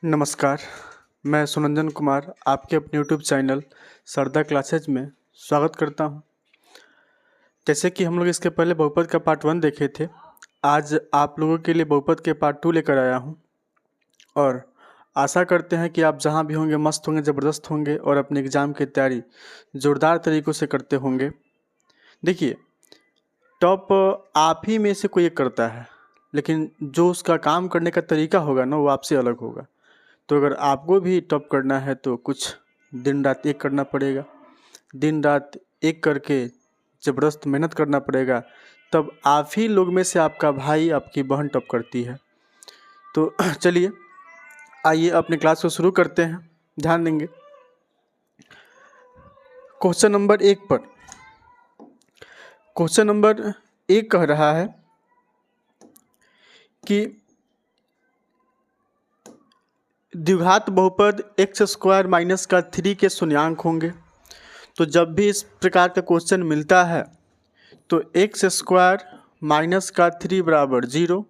नमस्कार, मैं सुनंदन कुमार आपके अपने यूट्यूब चैनल सरदा क्लासेज में स्वागत करता हूं। जैसे कि हम लोग इसके पहले बहुपद का पार्ट 1 देखे थे, आज आप लोगों के लिए बहुपद के पार्ट 2 लेकर आया हूं और आशा करते हैं कि आप जहां भी होंगे मस्त होंगे, ज़बरदस्त होंगे और अपने एग्ज़ाम की तैयारी ज़ोरदार तरीक़ों से करते होंगे। देखिए, टॉप आप ही में से कोई एक करता है, लेकिन जो उसका काम करने का तरीका होगा ना, वो आपसे अलग होगा। तो अगर आपको भी टॉप करना है तो कुछ दिन रात एक करना पड़ेगा, दिन रात एक करके ज़बरदस्त मेहनत करना पड़ेगा, तब आप ही लोग में से आपका भाई आपकी बहन टॉप करती है। तो चलिए आइए अपने क्लास को शुरू करते हैं। ध्यान देंगे क्वेश्चन नंबर 1 पर। क्वेश्चन नंबर 1 कह रहा है कि द्विघात बहुपद x स्क्वायर माइनस का 3 के शून्यांक होंगे। तो जब भी इस प्रकार का क्वेश्चन मिलता है तो x स्क्वायर माइनस का 3 बराबर 0,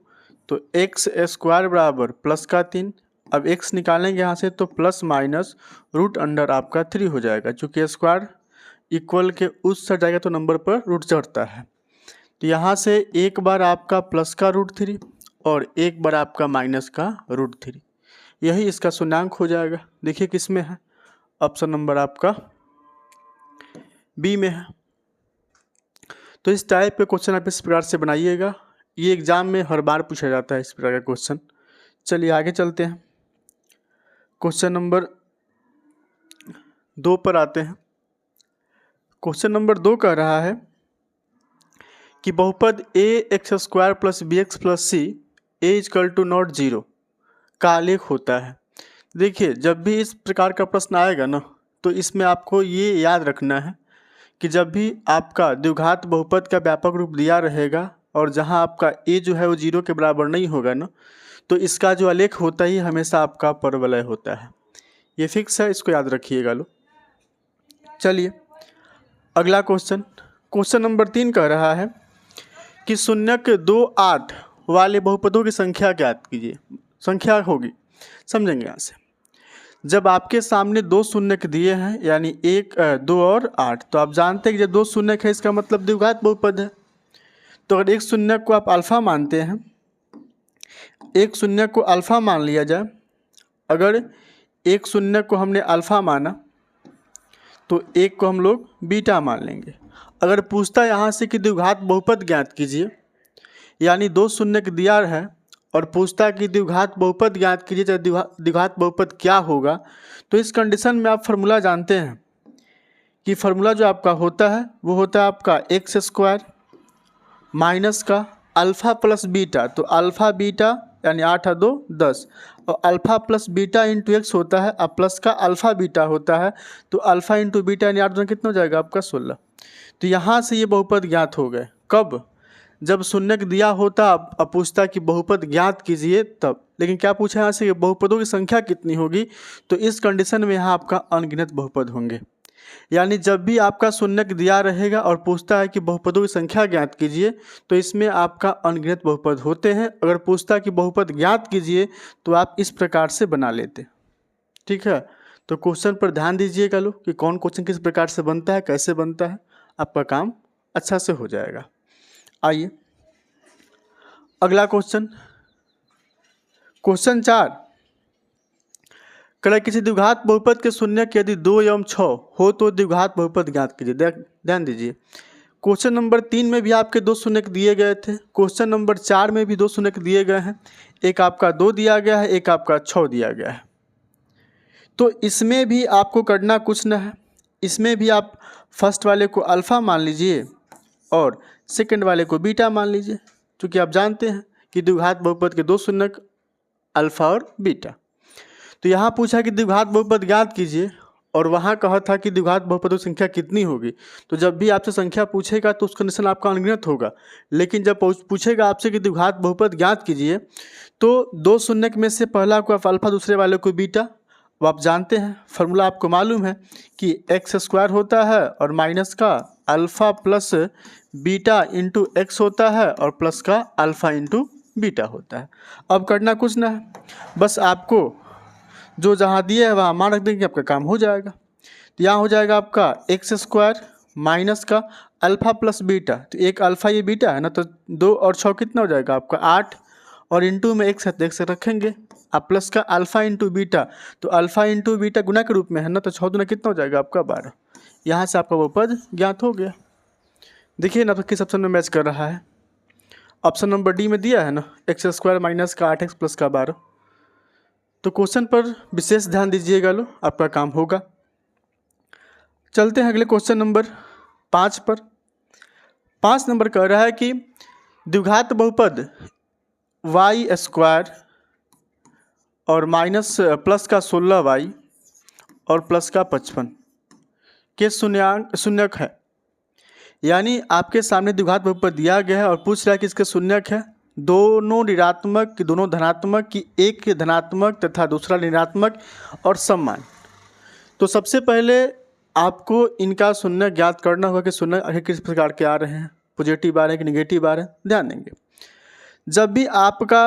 तो x स्क्वायर बराबर प्लस का 3। अब x निकालेंगे यहाँ से तो प्लस माइनस रूट अंडर आपका 3 हो जाएगा, चूँकि स्क्वायर इक्वल के उस साइड जाएगा तो नंबर पर रूट चढ़ता है। तो यहाँ से एक बार आपका प्लस का रूट 3 और एक बार आपका माइनस का रूट 3, यही इसका शून्यांक हो जाएगा। देखिए किस में है, ऑप्शन नंबर आपका बी में है। तो इस टाइप के क्वेश्चन आप इस प्रकार से बनाइएगा, ये एग्जाम में हर बार पूछा जाता है इस प्रकार का क्वेश्चन। चलिए आगे चलते हैं, क्वेश्चन नंबर 2 पर आते हैं। क्वेश्चन नंबर 2 कह रहा है कि बहुपद a x square plus b x plus c a equal to not 0 का आलेख होता है। देखिए, जब भी इस प्रकार का प्रश्न आएगा ना, तो इसमें आपको ये याद रखना है कि जब भी आपका द्विघात बहुपद का व्यापक रूप दिया रहेगा और जहां आपका a जो है वो 0 के बराबर नहीं होगा ना, तो इसका जो आलेख होता ही हमेशा आपका परवलय होता है। ये फिक्स है, इसको याद रखिएगा लो। चलिए अगला क्वेश्चन, क्वेश्चन नंबर 3 कह रहा है कि शून्यक 2, 8 वाले बहुपदों की संख्या ज्ञात कीजिए। संख्या होगी, समझेंगे यहाँ से। जब आपके सामने दो शून्यक दिए हैं, यानी 1, 2 और 8, तो आप जानते हैं कि जब दो शून्यक है इसका मतलब द्विघात बहुपद है। तो अगर एक शून्यक को आप अल्फा मानते हैं, एक शून्यक को अल्फा मान लिया जाए, अगर एक शून्यक को हमने अल्फा माना तो एक को हम लोग बीटा मान लेंगे। अगर पूछता यहाँ से कि द्विघात बहुपद ज्ञात कीजिए, यानी दो शून्यक दिया है और पूछता कि द्विघात बहुपद ज्ञात कीजिए, चाहे द्विघात बहुपद क्या होगा, तो इस कंडीशन में आप फार्मूला जानते हैं कि फार्मूला जो आपका होता है वो होता है आपका एक्स स्क्वायर माइनस का अल्फ़ा प्लस बीटा। तो अल्फ़ा बीटा यानी 8 और 2 10, और alpha plus beta into x होता है, अब प्लस का अल्फ़ा बीटा होता है, तो अल्फ़ा इंटू बीटा यानी 8 कितना हो जाएगा आपका 16। तो यहाँ से ये बहुपद ज्ञात हो गए। कब? जब शून्यक दिया होता, अब पूछता कि बहुपद ज्ञात कीजिए तब। लेकिन क्या पूछा यहाँ से, बहुपदों की संख्या कितनी होगी, तो इस कंडीशन में यहाँ आपका अनगिनत बहुपद होंगे। यानी जब भी आपका शून्यक दिया रहेगा और पूछता है कि बहुपदों की संख्या ज्ञात कीजिए, तो इसमें आपका अनगिनत बहुपद होते हैं। अगर पूछता कि बहुपद ज्ञात कीजिए तो आप इस प्रकार से बना लेते। ठीक है, तो क्वेश्चन पर ध्यान दीजिएगा लो कि कौन क्वेश्चन किस प्रकार से बनता है, कैसे बनता है, आपका काम अच्छा से हो जाएगा। आइए अगला क्वेश्चन, क्वेश्चन 4 कह किसी द्विघात बहुपद के शून्यक यदि 2 एवं 6 हो तो द्विघात बहुपद ज्ञात कीजिए। ध्यान दीजिए, क्वेश्चन नंबर 3 में भी आपके दो शून्यक दिए गए थे, क्वेश्चन नंबर 4 में भी दो शून्यक दिए गए हैं, एक आपका 2 दिया गया है, एक आपका 6 दिया गया है। तो इसमें भी आपको करना कुछ न है, इसमें भी आप फर्स्ट वाले को अल्फ़ा मान लीजिए और सेकंड वाले को बीटा मान लीजिए, क्योंकि आप जानते हैं कि द्विघात बहुपद के दो शून्यक अल्फ़ा और बीटा। तो यहाँ पूछा कि द्विघात बहुपद ज्ञात कीजिए और वहाँ कहा था कि द्विघात बहुपदों की संख्या कितनी होगी। तो जब भी आपसे संख्या पूछेगा तो उस कंडीशन आपका अनगिनत होगा, लेकिन जब पूछेगा आपसे कि द्विघात बहुपद ज्ञात कीजिए, तो दो शून्यक में से पहला को आप अल्फ़ा, दूसरे वाले को बीटा। वो आप जानते हैं, फार्मूला आपको मालूम है कि एक्स स्क्वायर होता है और माइनस का alpha plus beta into x होता है और प्लस का अल्फ़ा इंटू बीटा होता है। अब करना कुछ ना है, बस आपको जो जहाँ दिया है वहाँ मान रख देंगे, आपका काम हो जाएगा। तो यहाँ हो जाएगा आपका एक्स स्क्वायर माइनस का अल्फ़ा प्लस बीटा, तो एक अल्फ़ा ये बीटा है ना, तो 2 और 6 कितना हो जाएगा आपका 8, और इंटू में एक साथ एक से रखेंगे, अब प्लस का अल्फ़ा इंटू बीटा, तो अल्फ़ा इंटू बीटा गुना के रूप में है ना, तो 6 दूना कितना हो जाएगा आपका 12। यहाँ से आपका वो पद ज्ञात हो गया। देखिए ना किस ऑप्शन में मैच कर रहा है। ऑप्शन नंबर डी में दिया है ना एक्स स्क्वायर माइनस का 8x प्लस का 12। तो क्वेश्चन पर विशेष ध्यान दीजिएगा, लो आपका काम होगा। चलते हैं अगले क्वेश्चन नंबर 5 पर। 5 नंबर कह रहा है कि द्विघात बहुपद वाई स्क्वायर और माइनस प्लस का 16y और प्लस का 55 के शून्यक है। यानी आपके सामने द्विघात बहुपद दिया गया है और पूछ रहा है कि इसके शून्यक है, दोनों ऋणात्मक की दोनों धनात्मक की, एक धनात्मक तथा दूसरा ऋणात्मक और समान। तो सबसे पहले आपको इनका शून्यक ज्ञात करना होगा कि शून्यक आखिर किस प्रकार के आ रहे हैं, पॉजिटिव आ रहे हैं कि निगेटिव आ रहे हैं। ध्यान देंगे, जब भी आपका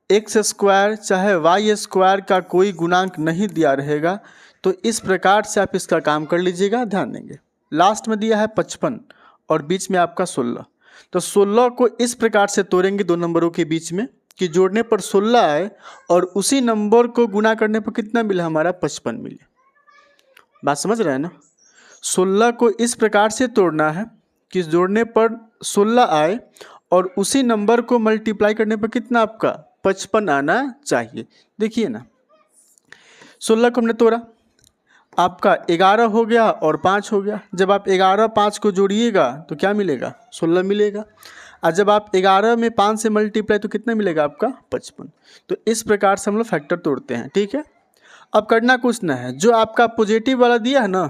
एक्स स्क्वायर चाहे वाई स्क्वायर का कोई गुणांक नहीं दिया रहेगा तो इस प्रकार से आप इसका काम कर लीजिएगा। ध्यान देंगे, लास्ट में दिया है 55 और बीच में आपका 16, तो 16 को इस प्रकार से तोड़ेंगे दो नंबरों के बीच में कि जोड़ने पर 16 आए और उसी नंबर को गुना करने पर कितना मिले, हमारा 55 मिले। बात समझ रहे हैं ना। 16 को इस प्रकार से तोड़ना है कि जोड़ने पर 16 आए और उसी नंबर को मल्टीप्लाई करने पर कितना आपका 55 आना चाहिए। देखिए ना, 16 को हमने तोड़ा, आपका 11 हो गया और 5 हो गया। जब आप 11 5 को जोड़िएगा तो क्या मिलेगा, 16 मिलेगा। और जब आप 11 में 5 से मल्टीप्लाई तो कितना मिलेगा आपका 55। तो इस प्रकार से हम लोग फैक्टर तोड़ते हैं। ठीक है, अब करना कुछ ना है, जो आपका पॉजिटिव वाला दिया है ना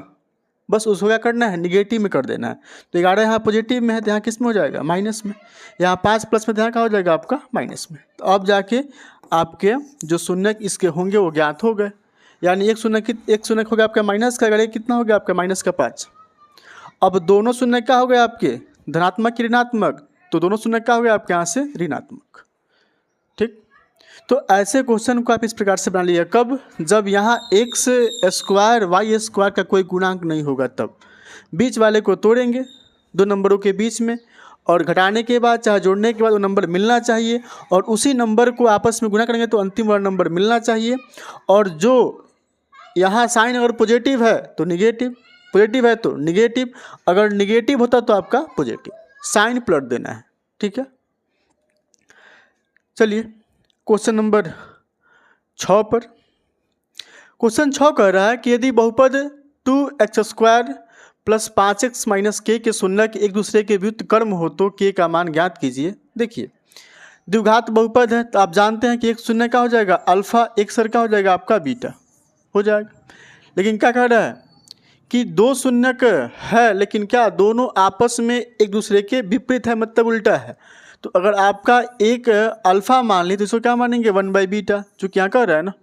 बस उसको क्या करना है, निगेटिव में कर देना है। तो 11 यहाँ पॉजिटिव में है तो यहाँ किस में हो जाएगा, माइनस में। यहाँ 5 प्लस में तो यहाँ क्या हो जाएगा आपका माइनस में। तो अब जाके आपके जो शून्य इसके होंगे वो ज्ञात हो गए। यानी एक शून्य हो गया आपका माइनस का, अगर कितना हो गया आपका माइनस का 5। अब दोनों शून्य क्या हो गए आपके, धनात्मक की ऋणात्मक, तो दोनों शून्य क्या हो गया आपके यहाँ से ऋणात्मक। ठीक, तो ऐसे क्वेश्चन को आप इस प्रकार से बना लीजिए। कब, जब यहाँ एक्स स्क्वायर वाई स्क्वायर का कोई गुणांक नहीं होगा तब बीच वाले को तोड़ेंगे दो नंबरों के बीच में, और घटाने के बाद चाहे जोड़ने के बाद वो नंबर मिलना चाहिए, और उसी नंबर को आपस में गुणा करेंगे तो अंतिम वाला नंबर मिलना चाहिए। और जो यहाँ साइन अगर पॉजिटिव है तो निगेटिव, पॉजिटिव है तो निगेटिव, अगर निगेटिव होता तो आपका पॉजिटिव, साइन पलट देना है। ठीक है, चलिए क्वेश्चन नंबर 6 पर। क्वेश्चन 6 कह रहा है कि यदि बहुपद 2x square plus 5x minus के शून्यक एक दूसरे के व्युत्क्रम हो तो के का मान ज्ञात कीजिए। देखिए, द्विघात बहुपद है तो आप जानते हैं कि एक शून्य का हो जाएगा अल्फा, एक सर का हो जाएगा आपका बीटा हो जाएगा। लेकिन क्या कह रहा है कि दो शून्यक है लेकिन क्या दोनों आपस में एक दूसरे के विपरीत है, मतलब उल्टा है। तो अगर आपका एक अल्फ़ा मान ली तो इसको क्या मानेंगे 1/बीटा, जो क्या कह रहा है ना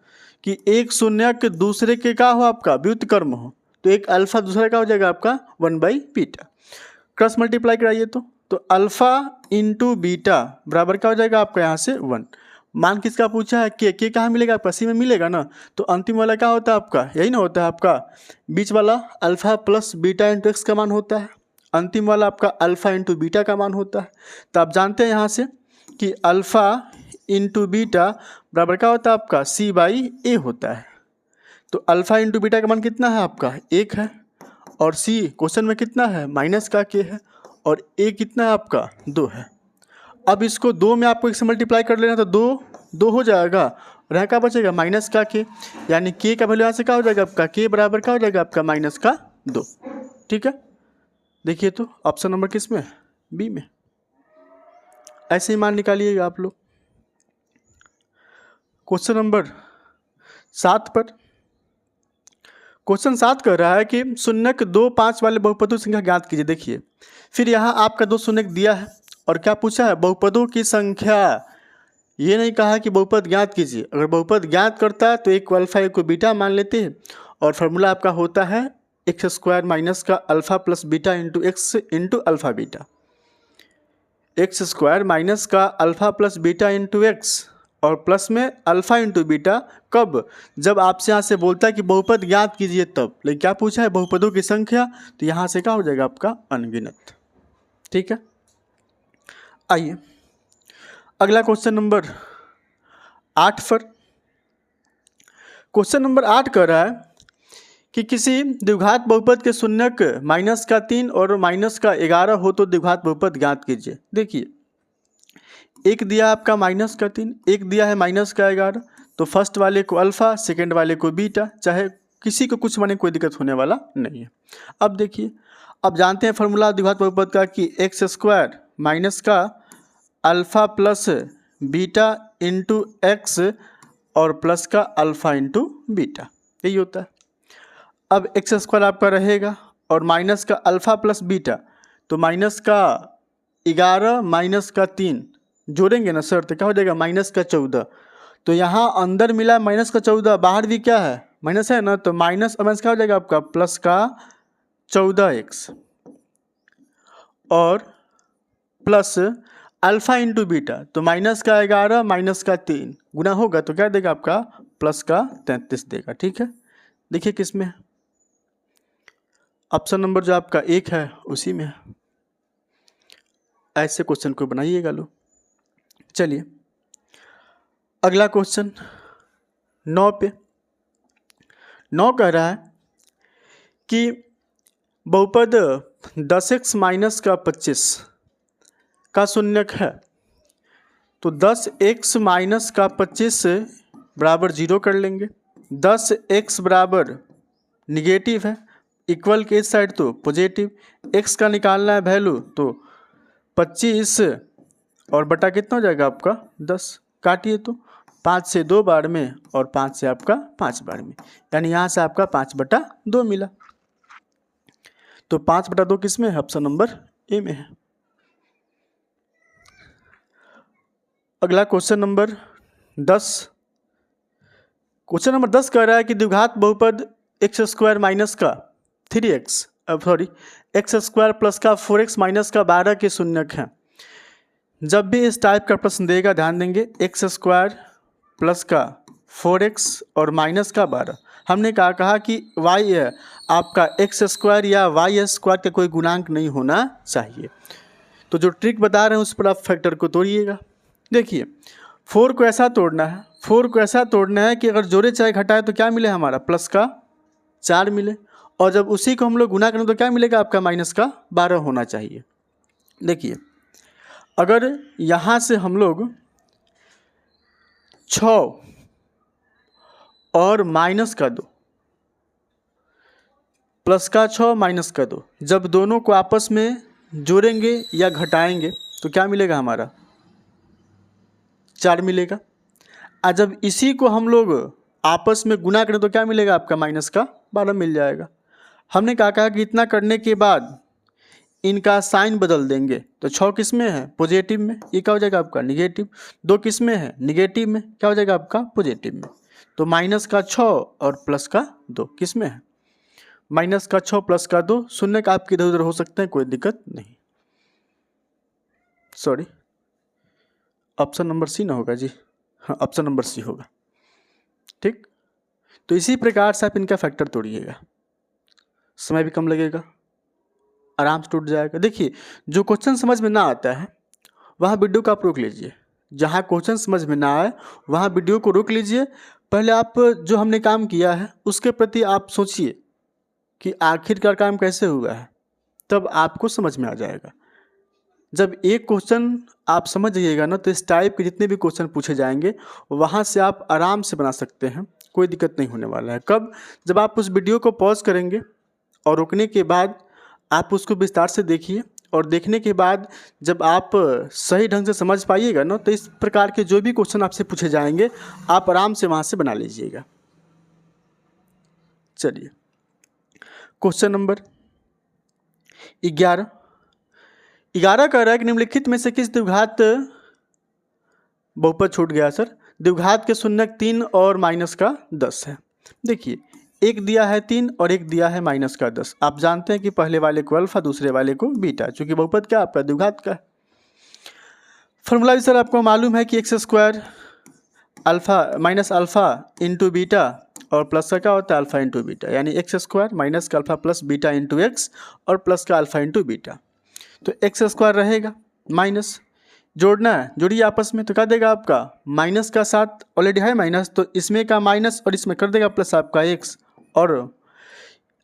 कि एक शून्यक दूसरे के क्या हो आपका व्युत्क्रम हो, तो एक अल्फ़ा दूसरा का हो जाएगा आपका 1/बीटा। क्रॉस मल्टीप्लाई कराइए तो अल्फ़ा इंटू बीटा बराबर क्या हो जाएगा आपका यहाँ से 1। मान किसका पूछा है, के कहाँ मिलेगा आपका, सी में मिलेगा ना। तो अंतिम वाला क्या होता है आपका, यही ना होता है आपका बीच वाला alpha plus beta into x का मान होता है, अंतिम वाला आपका अल्फ़ा इंटू बीटा का मान होता है। तो आप जानते हैं यहाँ से कि अल्फ़ा इंटू बीटा बराबर क्या होता है आपका c/a होता है। तो अल्फ़ा इंटू बीटा का मान कितना है आपका 1 है, और c क्वेश्चन में कितना है माइनस का k है, और a कितना है आपका 2 है। अब इसको 2 में आपको 1 से मल्टीप्लाई कर लेना तो 2 हो जाएगा, और यहाँ क्या बचेगा माइनस का k, यानी k का वैल्यू यहाँ से क्या हो जाएगा आपका k बराबर क्या हो जाएगा आपका -2। ठीक है, देखिए तो ऑप्शन नंबर किस में, बी में। ऐसे ही मान निकालिएगा आप लोग। क्वेश्चन नंबर 7 पर। क्वेश्चन 7 कह रहा है कि शून्यक 2 5 वाले बहुपदों की संख्या ज्ञात कीजिए। देखिए, फिर यहाँ आपका 2 शून्यक दिया है और क्या पूछा है, बहुपदों की संख्या। ये नहीं कहा कि बहुपद ज्ञात कीजिए। अगर बहुपद ज्ञात करता है तो एक को अल्फ़ा एक को बीटा मान लेते हैं, और फार्मूला आपका होता है एक्स स्क्वायर माइनस का alpha plus beta into x into alpha beta. X square minus का alpha plus beta into x और प्लस में अल्फा इंटू बीटा। कब? जब आपसे यहाँ से बोलता है कि बहुपद ज्ञात कीजिए तब। लेकिन क्या पूछा है? बहुपदों की संख्या, तो यहाँ से क्या हो जाएगा आपका? अनगिनत। ठीक है, आइए अगला क्वेश्चन नंबर 8 पर। क्वेश्चन नंबर 8 कह रहा है कि किसी द्विघात बहुपद के शून्यक -3 और -11 हो तो द्विघात बहुपद ज्ञात कीजिए। देखिए, एक दिया आपका -3, एक दिया है -11, तो फर्स्ट वाले को अल्फा, सेकेंड वाले को बीटा, चाहे किसी को कुछ माने कोई दिक्कत होने वाला नहीं है। अब देखिए, अब जानते हैं फॉर्मूला द्विघात बहुपद का कि x² माइनस का alpha plus beta into x और प्लस का अल्फा इंटू बीटा, यही होता है। अब x² आपका रहेगा और माइनस का अल्फा प्लस बीटा, तो माइनस का 11 माइनस का 3 जोड़ेंगे ना सर, तो क्या हो जाएगा? -14। तो यहाँ अंदर मिला -14, बाहर भी क्या है? माइनस है ना, तो माइनस और माइनस क्या हो जाएगा आपका? प्लस का 14x और प्लस अल्फा इंटू बीटा, तो माइनस का 11 माइनस का 3 गुना होगा तो क्या देगा आपका? प्लस का 33 देगा। ठीक है, देखिए किस में है? ऑप्शन नंबर जो आपका 1 है उसी में है। ऐसे क्वेश्चन को बनाइएगा लो। चलिए अगला क्वेश्चन 9 पे। 9 कह रहा है कि बहुपद 10x माइनस का 25 का शून्यक है, तो 10x माइनस का 25 बराबर 0 कर लेंगे। 10x बराबर निगेटिव है, इक्वल के इस साइड तो पॉजिटिव, x का निकालना है वैल्यू, तो 25 और बटा कितना हो जाएगा आपका? 10। काटिए तो 5 से 2 बार में और 5 से आपका 5 बार में, यानी यहाँ से आपका 5/2 मिला। तो 5/2 किस में है? ऑप्शन नंबर ए में है। अगला क्वेश्चन नंबर 10। क्वेश्चन नंबर 10 कह रहा है कि द्विघात बहुपद x² माइनस का 3x x² प्लस का 4x माइनस का 12 के शून्यक है। जब भी इस टाइप का प्रश्न देगा ध्यान देंगे, x² प्लस का 4x और माइनस का 12, हमने कहा कि y है आपका x² या y² का कोई गुणांक नहीं होना चाहिए। तो जो ट्रिक बता रहे हैं उस पर आप फैक्टर को तोड़िएगा। देखिए 4 को ऐसा तोड़ना है, 4 को ऐसा तोड़ना है कि अगर जोड़े चाहे घटाए तो क्या मिले हमारा? प्लस का 4 मिले, और जब उसी को हम लोग गुना करें तो क्या मिलेगा आपका? माइनस का 12 होना चाहिए। देखिए अगर यहाँ से हम लोग 6 और माइनस का 2 प्लस का 6 माइनस का 2, जब दोनों को आपस में जोड़ेंगे या घटाएंगे तो क्या मिलेगा हमारा? 4 मिलेगा। और जब इसी को हम लोग आपस में गुना करें तो क्या मिलेगा आपका? माइनस का 12 मिल जाएगा। हमने कहा कि इतना करने के बाद इनका साइन बदल देंगे, तो 6 किस में है? पॉजिटिव में, ये क्या हो जाएगा आपका? निगेटिव। 2 किस में है? निगेटिव में, क्या हो जाएगा आपका? पॉजिटिव में। तो माइनस का 6 और प्लस का 2 किस में है? माइनस का 6 प्लस का 2, शून्य का आपके इधर उधर हो सकते हैं, कोई दिक्कत नहीं। सॉरी, ऑप्शन नंबर सी ना होगा जी, हाँ ऑप्शन नंबर सी होगा। ठीक, तो इसी प्रकार से आप इनका फैक्टर तोड़िएगा, समय भी कम लगेगा, आराम से टूट जाएगा। देखिए जो क्वेश्चन समझ में ना आता है वहाँ वीडियो को आप रोक लीजिए, जहाँ क्वेश्चन समझ में ना आए वहाँ वीडियो को रोक लीजिए। पहले आप जो हमने काम किया है उसके प्रति आप सोचिए कि आखिरकार काम कैसे हुआ है, तब आपको समझ में आ जाएगा। जब एक क्वेश्चन आप समझ जाइएगा ना, तो इस टाइप के जितने भी क्वेश्चन पूछे जाएंगे वहाँ से आप आराम से बना सकते हैं, कोई दिक्कत नहीं होने वाला है। कब? जब आप उस वीडियो को पॉज करेंगे और रोकने के बाद आप उसको विस्तार से देखिए, और देखने के बाद जब आप सही ढंग से समझ पाइएगा ना, तो इस प्रकार के जो भी क्वेश्चन आपसे पूछे जाएंगे आप आराम से वहाँ से बना लीजिएगा। चलिए क्वेश्चन नंबर 11 कह रहा है कि निम्नलिखित में से किस द्विघात बहुपद छूट गया सर? द्विघात के शून्यक 3 और माइनस का 10 है। देखिए एक दिया है 3 और एक दिया है माइनस का 10। आप जानते हैं कि पहले वाले को अल्फा, दूसरे वाले को बीटा, चूंकि बहुपद क्या आपका? द्विघात का है। फॉर्मूला भी सर आपको मालूम है कि x² alpha minus alpha into beta और प्लस का क्या होता है अल्फ़ा इंटू बीटा, यानी एक्स स्क्वायर माइनस का alpha plus beta into x और प्लस का अल्फ़ा इंटू बीटा। तो एक्स स्क्वायर रहेगा माइनस, जोड़ना है जोड़िए आपस में, तो क्या देगा आपका माइनस का 7 ऑलरेडी है माइनस, तो इसमें का माइनस और इसमें कर देगा प्लस आपका एक्स, और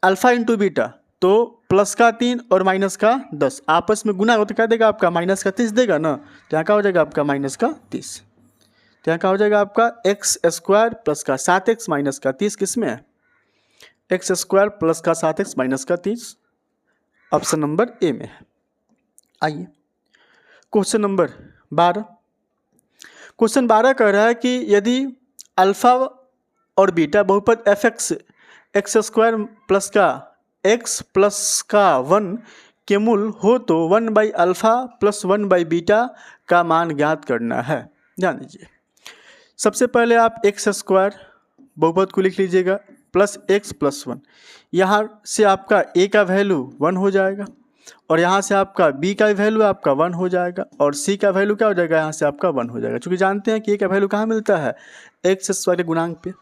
अल्फ़ा इंटू बीटा तो प्लस का 3 और माइनस का 10 आपस में गुना हो तो क्या देगा आपका माइनस का 30 देगा ना, तो यहाँ क्या हो जाएगा आपका माइनस का 30। तो यहाँ क्या हो जाएगा आपका एक्स स्क्वायर प्लस का 7x माइनस का 30 किस में है, एक्स स्क्वायर प्लस का 7x माइनस का 30 ऑप्शन नंबर ए में है। आइए क्वेश्चन नंबर 12। क्वेश्चन 12 कह रहा है कि यदि अल्फ़ा और बीटा बहुपद एफ एक्स स्क्वायर प्लस का एक्स प्लस का 1 के मूल हो तो 1/अल्फ़ा प्लस 1/बीटा का मान ज्ञात करना है। ध्यान दीजिए, सबसे पहले आप एक्स स्क्वायर बहुपद को लिख लीजिएगा प्लस एक्स प्लस 1, यहाँ से आपका ए का वैल्यू 1 हो जाएगा और यहाँ से आपका b का वैल्यू आपका 1 हो जाएगा और c का वैल्यू क्या हो जाएगा, यहाँ से आपका 1 हो जाएगा। क्योंकि जानते हैं कि a का वैल्यू कहाँ मिलता है, एक्स स्क्वायर के गुणांक पे,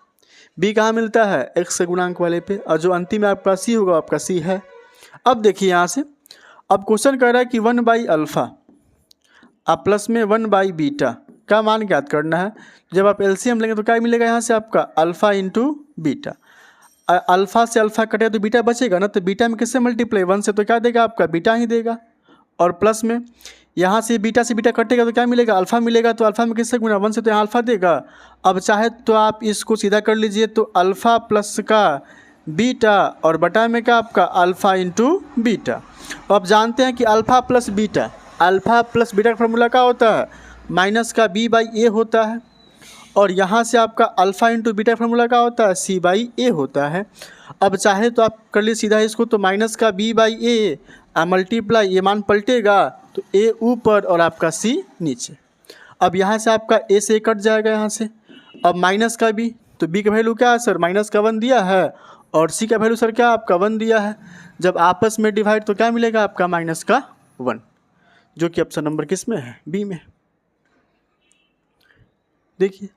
b कहाँ मिलता है, x के गुणांक वाले पे, और जो अंतिम में आपका c होगा आपका c है। अब देखिए यहाँ से, अब क्वेश्चन कह रहा है कि 1/अल्फ़ा आप प्लस में 1/बीटा का मान ज्ञात करना है। जब आप एलसीएम लेंगे तो क्या मिलेगा, यहाँ से आपका अल्फ़ा इंटू बीटा, अल्फ़ा से अल्फ़ा कटेगा तो बीटा बचेगा ना, तो बीटा में किससे मल्टीप्लाई 1 से, तो क्या देगा आपका बीटा ही देगा, और प्लस में यहाँ से बीटा कटेगा तो क्या मिलेगा, अल्फ़ा मिलेगा, तो अल्फ़ा में किससे गुना 1 से, तो यहाँ अल्फ़ा देगा। अब चाहे तो आप इसको सीधा कर लीजिए, तो अल्फ़ा प्लस का बीटा और बटा में क्या आपका अल्फ़ा इंटू बीटा। अब जानते हैं कि अल्फ़ा प्लस बीटा का फॉर्मूला क्या होता है, माइनस का b/a होता है, और यहाँ से आपका अल्फ़ा इंटू बीटा फॉर्मूला क्या होता है, c/a होता है। अब चाहे तो आप कर लिए सीधा इसको, तो माइनस का b/a मल्टीप्लाई ये मान पलटेगा तो a ऊपर और आपका c नीचे। अब यहाँ से आपका a से कट जाएगा यहाँ से, अब माइनस का b, तो b का वैल्यू क्या है सर, माइनस का 1 दिया है, और c का वैल्यू सर क्या आपका 1 दिया है। जब आपस में डिवाइड तो क्या मिलेगा आपका माइनस का 1, जो कि ऑप्शन नंबर किस में है, बी में। देखिए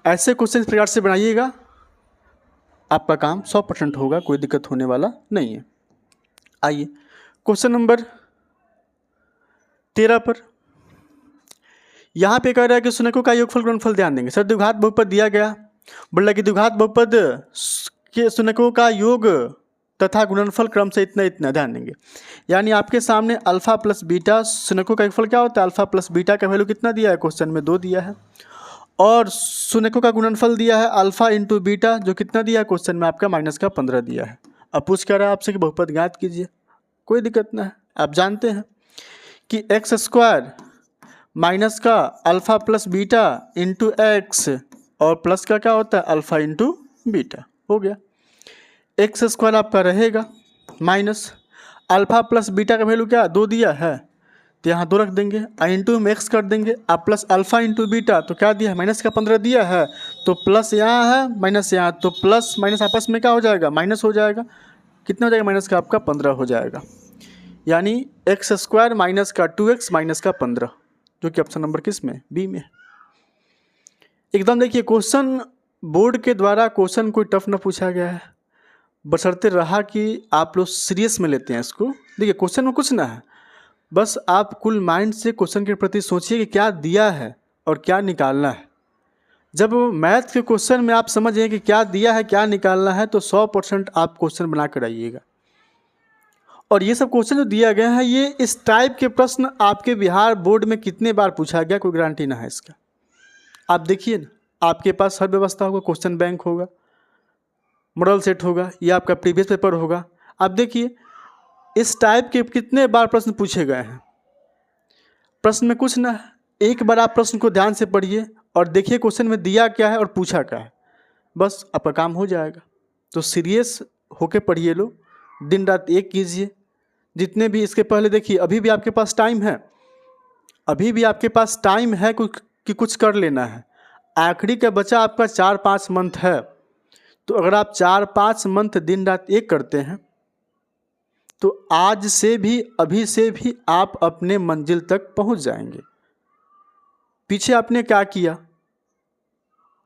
ऐसे क्वेश्चन इस प्रकार से बनाइएगा, आपका काम 100% होगा, कोई दिक्कत होने वाला नहीं है। आइए क्वेश्चन नंबर 13 पर, यहाँ पे कह रहा है कि शून्यकों का योगफल गुणनफल ध्यान देंगे। सर द्विघात बहुपद दिया गया, बोल रहा कि द्विघात बहुपद के शून्यकों का योग तथा गुणनफल क्रम से इतना इतना, ध्यान देंगे। यानी आपके सामने अल्फ़ा प्लस बीटा शून्यकों का योगफल क्या होता है, अल्फ़ा प्लस बीटा का वैल्यू कितना दिया है, क्वेश्चन में 2 दिया है, और शून्यकों का गुणनफल दिया है अल्फ़ा इंटू बीटा, जो कितना दिया है क्वेश्चन में आपका माइनस का 15 दिया है। अब पूछ कर रहा है आपसे कि बहुपद ज्ञात कीजिए, कोई दिक्कत ना है। आप जानते हैं कि एक्स स्क्वायर माइनस का alpha plus beta into x और प्लस का क्या होता है अल्फ़ा इंटू बीटा, हो गया। एक्स स्क्वायर आपका रहेगा माइनस अल्फ़ा प्लस बीटा का वैल्यू क्या 2 दिया है, तो यहाँ 2 रख देंगे, इंटू में एक्स कर देंगे, अब प्लस अल्फ़ा इंटू बीटा तो क्या दिया है माइनस का 15 दिया है, तो प्लस यहाँ है माइनस यहाँ, तो प्लस माइनस आपस में क्या हो जाएगा माइनस हो जाएगा, कितना हो जाएगा माइनस का आपका 15 हो जाएगा। यानी एक्स स्क्वायर माइनस का 2x माइनस का 15, जो कि ऑप्शन नंबर किस में, बी में। एकदम देखिए क्वेश्चन बोर्ड के द्वारा क्वेश्चन कोई टफ ना पूछा गया है, बशर्ते रहा कि आप लोग सीरियस में लेते हैं इसको। देखिए क्वेश्चन में कुछ ना है, बस आप कुल माइंड से क्वेश्चन के प्रति सोचिए कि क्या दिया है और क्या निकालना है। जब मैथ के क्वेश्चन में आप समझिए कि क्या दिया है क्या निकालना है, तो 100% आप क्वेश्चन बना कर आइएगा। और ये सब क्वेश्चन जो दिया गया है, ये इस टाइप के प्रश्न आपके बिहार बोर्ड में कितने बार पूछा गया, कोई गारंटी ना है इसका। आप देखिए ना, आपके पास हर व्यवस्था होगा, क्वेश्चन बैंक होगा, मॉडल सेट होगा, या आपका प्रीवियस पेपर होगा। आप देखिए इस टाइप के कितने बार प्रश्न पूछे गए हैं। प्रश्न में कुछ ना है, एक बार आप प्रश्न को ध्यान से पढ़िए और देखिए क्वेश्चन में दिया क्या है और पूछा क्या है, बस आपका काम हो जाएगा। तो सीरियस होके पढ़िए लो, दिन रात एक कीजिए। जितने भी इसके पहले देखिए, अभी भी आपके पास टाइम है, अभी भी आपके पास टाइम है कि कुछ कर लेना है। आखिरी का बचा आपका 4-5 मंथ है, तो अगर आप 4-5 मंथ दिन रात एक करते हैं तो आज से भी, अभी से भी आप अपने मंजिल तक पहुंच जाएंगे। पीछे आपने क्या किया,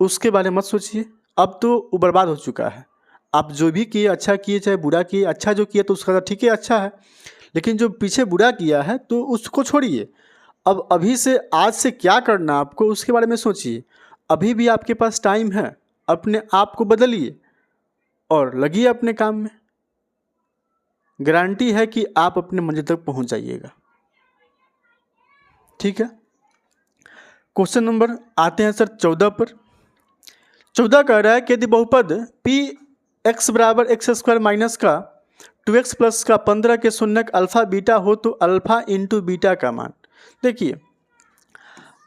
उसके बारे में मत सोचिए। अब तो वो बर्बाद हो चुका है। आप जो भी किए, अच्छा किए चाहे बुरा किए, अच्छा जो किया तो उसका ठीक है, अच्छा है, लेकिन जो पीछे बुरा किया है तो उसको छोड़िए। अब अभी से, आज से क्या करना आपको उसके बारे में सोचिए। अभी भी आपके पास टाइम है, अपने आप को बदलिए और लगिए अपने काम में। गारंटी है कि आप अपने मंजिल तक पहुंच जाइएगा। ठीक है, क्वेश्चन नंबर आते हैं सर 14 पर। 14 कह रहा है कि यदि बहुपद पी एक्स बराबर एक्स स्क्वायर माइनस का 2x प्लस का 15 के शून्यक अल्फा बीटा हो तो अल्फा इंटू बीटा का मान। देखिए,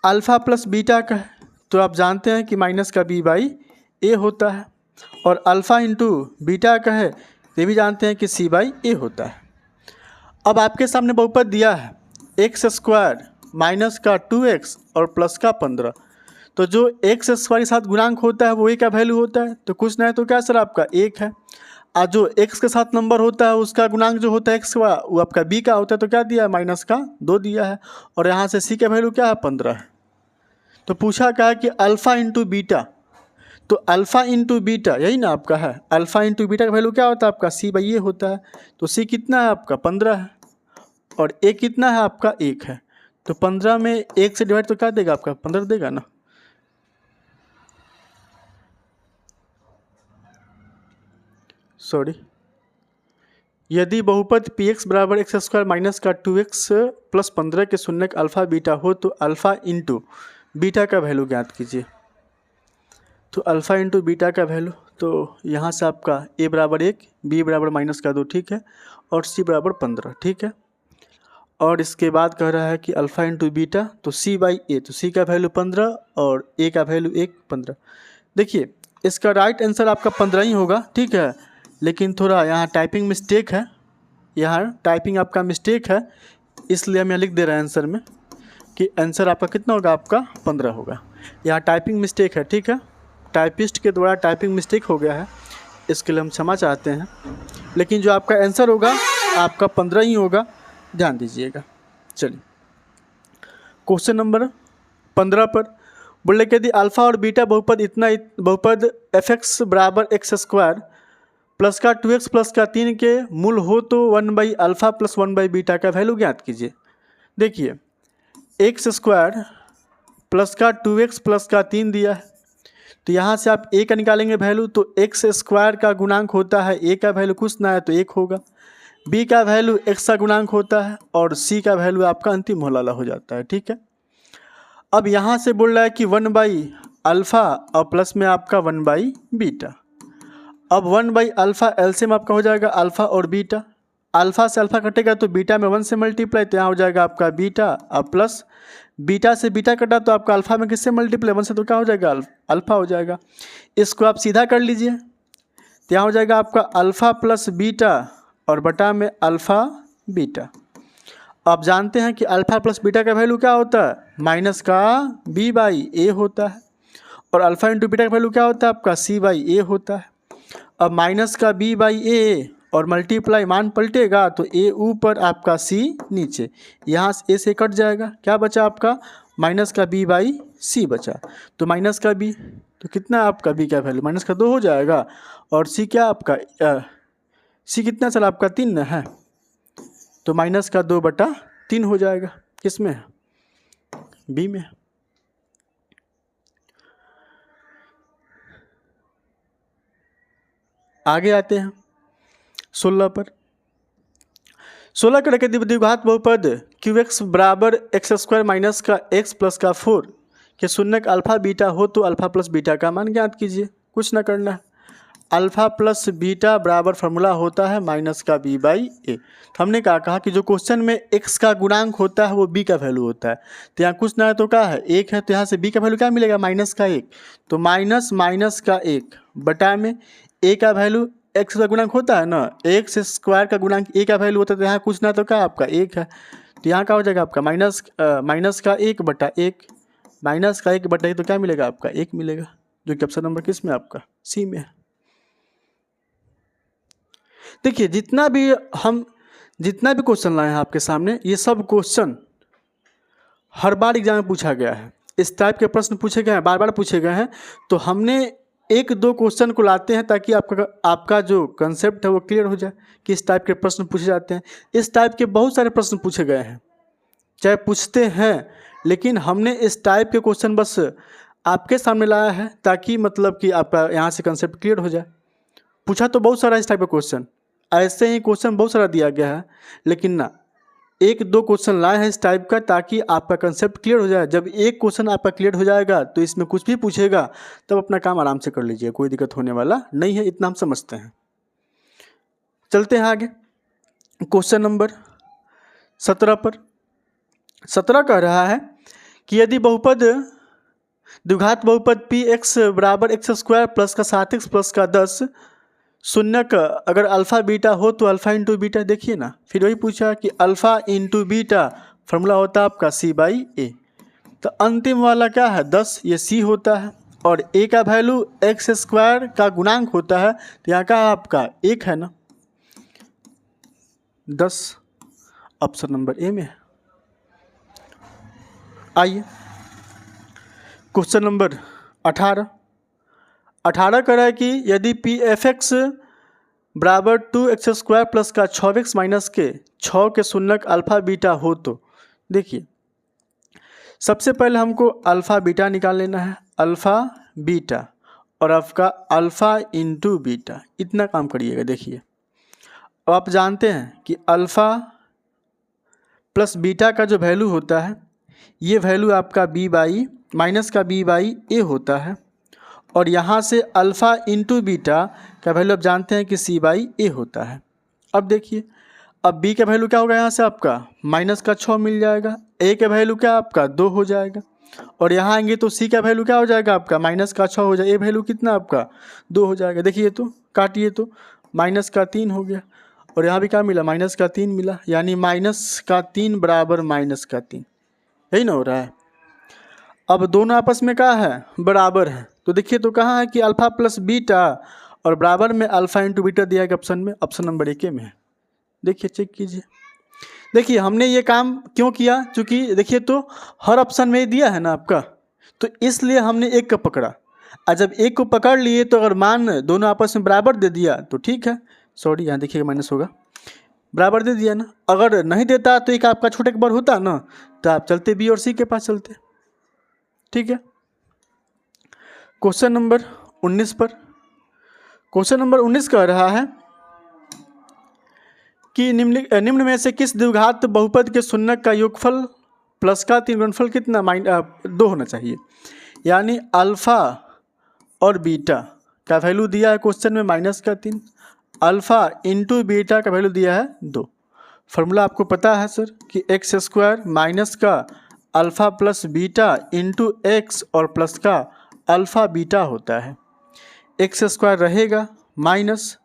अल्फा प्लस बीटा का है तो आप जानते हैं कि माइनस का बी बाई ए होता है, और अल्फा इंटू बीटा का है ये भी जानते हैं कि सी बाई ए होता है। अब आपके सामने बहुपद दिया है एक्स स्क्वायर माइनस का 2x और प्लस का 15, तो जो एक्स स्क्वायर के साथ गुणांक होता है वो ए का वैल्यू होता है, तो कुछ नहीं तो क्या सर आपका 1 है। और जो एक्स के साथ नंबर होता है उसका गुणांक जो होता है एक्स का वो आपका बी का होता है, तो क्या दिया है माइनस का 2 दिया है, और यहाँ से सी का वैल्यू क्या है 15 है। तो पूछा क्या है कि अल्फ़ा इंटू बीटा, तो अल्फ़ा इंटू बीटा यही ना आपका है, अल्फ़ा इंटू बीटा का वैल्यू क्या होता है आपका सी बाई ए होता है, तो सी कितना है आपका 15 है, और ए कितना है आपका 1 है, तो 15 में 1 से डिवाइड तो क्या देगा आपका 15 देगा ना। सॉरी, यदि बहुपद पी एक्स बराबर एक्स स्क्वायर माइनस का 2x प्लस 15 के शून्यक अल्फ़ा बीटा हो तो अल्फ़ा इंटू बीटा का वैल्यू ज्ञात कीजिए। तो अल्फ़ा इंटू बीटा का वैल्यू, तो यहाँ से आपका ए बराबर 1, बी बराबर माइनस का 2, ठीक है, और सी बराबर 15, ठीक है। और इसके बाद कह रहा है कि अल्फ़ा इंटू बीटा, तो सी बाई ए, तो सी का वैल्यू 15 और ए का वैल्यू 1 15। देखिए, इसका राइट आंसर आपका 15 ही होगा, ठीक है, लेकिन थोड़ा यहाँ टाइपिंग मिस्टेक है, यहाँ टाइपिंग आपका मिस्टेक है, इसलिए हम यहाँ लिख दे रहे हैं आंसर में कि आंसर आपका कितना होगा, आपका 15 होगा। यहाँ टाइपिंग मिस्टेक है, ठीक है, टाइपिस्ट के द्वारा टाइपिंग मिस्टेक हो गया है, इसके लिए हम क्षमा चाहते हैं, लेकिन जो आपका आंसर होगा आपका 15 ही होगा, ध्यान दीजिएगा। चलिए क्वेश्चन नंबर 15 पर बोले कि यदि अल्फ़ा और बीटा बहुपद एफ एक्स बराबर एक्स स्क्वायर प्लस का 2x प्लस का 3 के मूल हो तो 1/अल्फ़ा प्लस 1/बीटा का वैल्यू ज्ञात कीजिए। देखिए, एक्स स्क्वायर प्लस का 2x प्लस का 3 दिया है, तो यहाँ से आप a का निकालेंगे वैल्यू, तो एक्स स्क्वायर का गुणांक होता है a का वैल्यू कुछ ना है तो 1 होगा, b का वैल्यू x का गुणांक होता है, और c का वैल्यू आपका अंतिम होलाला हो जाता है, ठीक है। अब यहाँ से बोल रहा है कि 1/अल्फ़ा और प्लस में आपका 1/बीटा। अब 1/अल्फ़ा एलसीएम आपका हो जाएगा अल्फ़ा और बीटा, अल्फ़ा से अल्फ़ा कटेगा तो बीटा में 1 से मल्टीप्लाई, तो यहाँ हो जाएगा आपका बीटा, अब प्लस बीटा से बीटा कटा तो आपका अल्फ़ा में किससे मल्टीप्लाई 1 से, तो क्या हो जाएगा अल्फ़ा हो जाएगा। इसको आप सीधा कर लीजिए, तो यहाँ हो जाएगा आपका अल्फ़ा प्लस बीटा और बटा में अल्फ़ा बीटा। आप जानते हैं कि अल्फ़ा प्लस बीटा का वैल्यू क्या होता है, माइनस का बी बाई ए होता है, और अल्फ़ा इंटू बीटा का वैल्यू क्या होता है आपका सी बाई ए होता है। अब माइनस का बी बाई ए और मल्टीप्लाई मान पलटेगा तो ए ऊपर आपका सी नीचे, यहाँ से ए से कट जाएगा, क्या बचा आपका माइनस का बी बाई सी बचा, तो माइनस का बी, तो कितना आपका बी का वैल्यू माइनस का 2 हो जाएगा, और सी क्या आपका सी कितना चला आपका 3 ना है, तो माइनस का 2/3 हो जाएगा, किस में है, बी में। आगे आते हैं 16 पर। 16 का द्विघात बहुपद क्यू एक्स बराबर एक्स स्क्वायर माइनस का एक्स प्लस का 4 के शून्यक अल्फ़ा बीटा हो तो अल्फ़ा प्लस बीटा का मान ज्ञात कीजिए। कुछ ना करना है, अल्फ़ा प्लस बीटा बराबर फार्मूला होता है माइनस का बी बाई ए। हमने कहा कि जो क्वेश्चन में एक्स का गुणांक होता है वो बी का वैल्यू होता है, तो यहाँ कुछ ना है तो क्या है 1 है, तो यहाँ से बी का वैल्यू क्या मिलेगा माइनस का 1, तो माइनस का 1 बटा में ए का वैल्यू एक्स का गुणांक होता है ना, एक्स स्क्वायर का गुणांक ए का वैल्यू होता है, तो यहाँ कुछ ना तो क्या आपका 1 है, तो यहाँ क्या हो जाएगा आपका माइनस का 1/1, माइनस का 1/1, तो क्या मिलेगा आपका 1 मिलेगा, जो कि ऑप्शन नंबर किस में आपका सी में है। देखिए, जितना भी क्वेश्चन लाए हैं आपके सामने, ये सब क्वेश्चन हर बार एग्जाम में पूछा गया है, इस टाइप के प्रश्न पूछे गए हैं, बार बार पूछे गए हैं, तो हमने एक दो क्वेश्चन को लाते हैं ताकि आपका जो कंसेप्ट है वो क्लियर हो जाए कि इस टाइप के प्रश्न पूछे जाते हैं। इस टाइप के बहुत सारे प्रश्न पूछे गए हैं, चाहे पूछते हैं, लेकिन हमने इस टाइप के क्वेश्चन बस आपके सामने लाया है ताकि मतलब कि आपका यहाँ से कंसेप्ट क्लियर हो जाए। पूछा तो बहुत सारा इस टाइप का क्वेश्चन, ऐसे ही क्वेश्चन बहुत सारा दिया गया है, लेकिन ना एक दो क्वेश्चन लाए हैं इस टाइप का ताकि आपका कंसेप्ट क्लियर हो जाए। जब एक क्वेश्चन आपका क्लियर हो जाएगा तो इसमें कुछ भी पूछेगा तब अपना काम आराम से कर लीजिए, कोई दिक्कत होने वाला नहीं है, इतना हम समझते हैं। चलते हैं आगे क्वेश्चन नंबर 17 पर। 17 कह रहा है कि यदि बहुपद द्विघात बहुपद पी एक्स बराबर एक्स स्क्वायर प्लस का 7x प्लस का 10 शून्य का अगर अल्फ़ा बीटा हो तो अल्फ़ा इंटू बीटा, देखिए ना, फिर वही पूछा कि अल्फ़ा इंटू बीटा फॉर्मूला होता है आपका c/a। तो अंतिम वाला क्या है 10, ये c होता है, और a का वैल्यू एक्स स्क्वायर का गुणांक होता है, तो यहाँ का आपका 1 है ना, 10 ऑप्शन नंबर ए में है। आइए क्वेश्चन नंबर 18 कह रहा है कि यदि पी एफ एक्स बराबर 2x स्क्वायर प्लस का 6x माइनस के 6 के शून्यक अल्फ़ा बीटा हो तो, देखिए सबसे पहले हमको अल्फ़ा बीटा निकाल लेना है, अल्फ़ा बीटा और आपका अल्फ़ा इंटू बीटा, इतना काम करिएगा। देखिए अब आप जानते हैं कि अल्फ़ा प्लस बीटा का जो वैल्यू होता है ये वैल्यू आपका b/, माइनस का b/a होता है, और यहाँ से अल्फ़ा इंटू बीटा का वैल्यू आप जानते हैं कि c/a होता है। अब देखिए अब b का वैल्यू क्या होगा, यहाँ से आपका माइनस का 6 मिल जाएगा, a का वैल्यू क्या आपका 2 हो जाएगा, और यहाँ आएंगे तो c का वैल्यू क्या हो जाएगा आपका माइनस का 6 हो जाएगा, a वैल्यू कितना आपका 2 हो जाएगा। देखिए तो काटिए तो माइनस का 3 हो गया, और यहाँ भी क्या मिला माइनस का 3 मिला, यानी माइनस का 3 बराबर माइनस का 3, यही ना हो रहा है। अब दोनों आपस में क्या है बराबर है, तो देखिए तो कहाँ है कि अल्फ़ा प्लस बीटा और बराबर में अल्फ़ा इंटू बीटा दिया गया ऑप्शन में, ऑप्शन नंबर 1 में है। देखिए चेक कीजिए, देखिए हमने ये काम क्यों किया, चूँकि देखिए तो हर ऑप्शन में दिया है ना आपका, तो इसलिए हमने एक का पकड़ा, और जब एक को पकड़ लिए तो अगर मान दोनों आपस में बराबर दे दिया तो ठीक है, सॉरी यहाँ देखिएगा माइनस होगा, बराबर दे दिया ना, अगर नहीं देता तो एक आपका छोटा एक बार होता ना, तो आप चलते बी और सी के पास चलते, ठीक है। क्वेश्चन नंबर 19 पर, क्वेश्चन नंबर 19 कह रहा है कि निम्न में से किस द्विघात बहुपद के शून्यक का योगफल प्लस का 3 गुणनफल कितना 2 होना चाहिए, यानी अल्फ़ा और बीटा का वैल्यू दिया है क्वेश्चन में माइनस का 3, अल्फ़ा इंटू बीटा का वैल्यू दिया है 2। फार्मूला आपको पता है सर कि एक्स स्क्वायर माइनस का alpha plus beta into x और प्लस का अल्फ़ा बीटा होता है। एक्स स्क्वायर रहेगा माइनस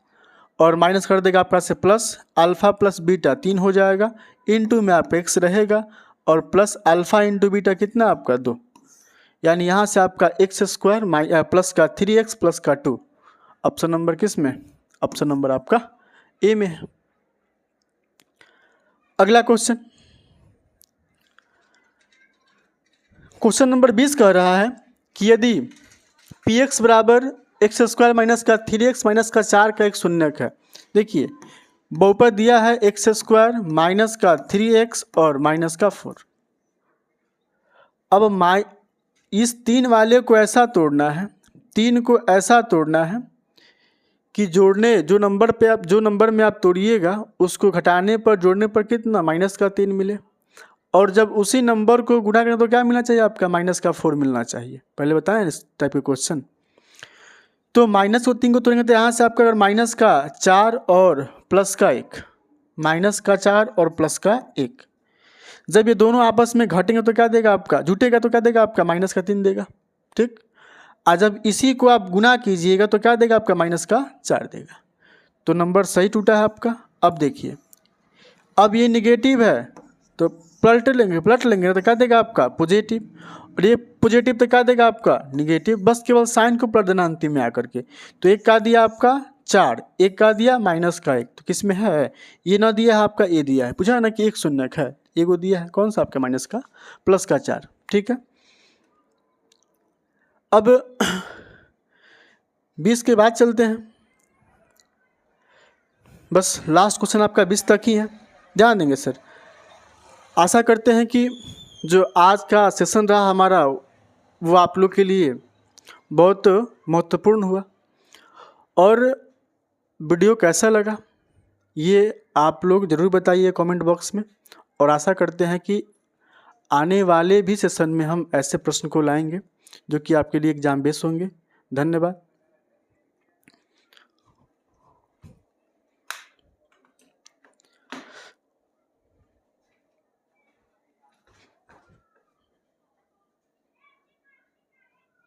और माइनस कर देगा आपका से प्लस, अल्फ़ा प्लस बीटा 3 हो जाएगा, इंटू में आप एक्स रहेगा और प्लस अल्फ़ा इंटू बीटा कितना आपका 2, यानी यहाँ से आपका एक्स स्क्वायर प्लस का 3x प्लस का 2, ऑप्शन नंबर किस में, ऑप्शन नंबर आपका ए में है। अगला क्वेश्चन, क्वेश्चन नंबर 20 कह रहा है कि यदि पी एक्स बराबर एक्स स्क्वायर माइनस का 3x माइनस का 4 का एक शून्यक है, देखिए बहुपद दिया है एक्स स्क्वायर माइनस का 3x और माइनस का 4। अब इस 3 वाले को ऐसा तोड़ना है, 3 को ऐसा तोड़ना है कि जो नंबर में आप तोड़िएगा उसको घटाने पर जोड़ने पर कितना माइनस का 3 मिले, और जब उसी नंबर को गुणा करें तो क्या मिलना चाहिए आपका माइनस का 4 मिलना चाहिए। पहले बताएं इस टाइप के क्वेश्चन, तो माइनस को 3 को तोड़ेंगे तो यहाँ से आपका अगर माइनस का 4 और प्लस का 1, माइनस का 4 और प्लस का 1, जब ये दोनों आपस में घटेंगे तो क्या देगा आपका, जुटेगा तो क्या देगा आपका माइनस का 3 देगा, ठीक। आज जब इसी को आप गुना कीजिएगा तो क्या देगा आपका माइनस का 4 देगा, तो नंबर सही टूटा है आपका। अब देखिए अब ये निगेटिव है तो पलट लेंगे तो क्या देगा आपका पॉजिटिव, और ये पॉजिटिव तो क्या देगा आपका निगेटिव, बस केवल साइन को पलट देना अंतिम में आकर के। तो एक का दिया आपका 4, एक का दिया माइनस का 1, तो किस में है, ये ना दिया है आपका, ये दिया है, पूछा ना कि एक शून्यक है, एगो दिया है कौन सा आपका माइनस का प्लस का 4, ठीक है। अब 20 के बाद चलते हैं। बस लास्ट क्वेश्चन आपका 20 तक ही है, ध्यान देंगे सर। आशा करते हैं कि जो आज का सेशन रहा हमारा वो आप लोग के लिए बहुत महत्वपूर्ण हुआ। और वीडियो कैसा लगा ये आप लोग ज़रूर बताइए कमेंट बॉक्स में। और आशा करते हैं कि आने वाले भी सेशन में हम ऐसे प्रश्न को लाएंगे जो कि आपके लिए एग्जाम बेस होंगे। धन्यवाद।